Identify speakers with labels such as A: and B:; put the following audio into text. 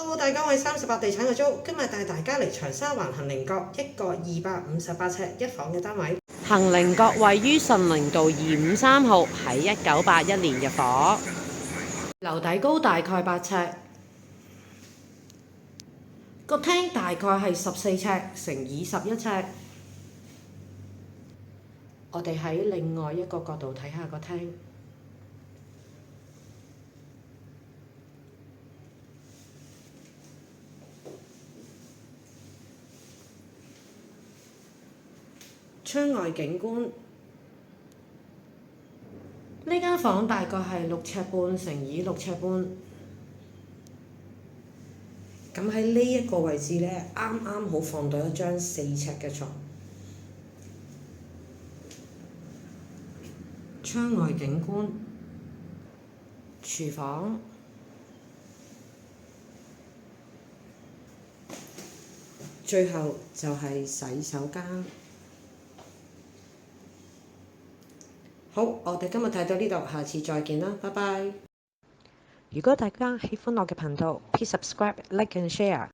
A: Hello，大家好，我係38地產嘅租，今日帶大家嚟長沙灣杏林閣一個258尺一房嘅單位。
B: 杏林閣位於順寧道253號，喺1981年入伙，
A: 樓底高大概8尺，個廳大概係14尺乘以11尺。我哋喺另外一個角度睇下個廳。窗外景觀，呢間房大概係6尺半乘以6尺半。咁喺呢一個位置呢，啱啱好放到一張4尺嘅床。窗外景觀，廚房，最後就係洗手間。好，我哋今日睇到呢度，下次再見啦，拜拜。
B: 如果大家喜歡我嘅頻道，please subscribe、like and share。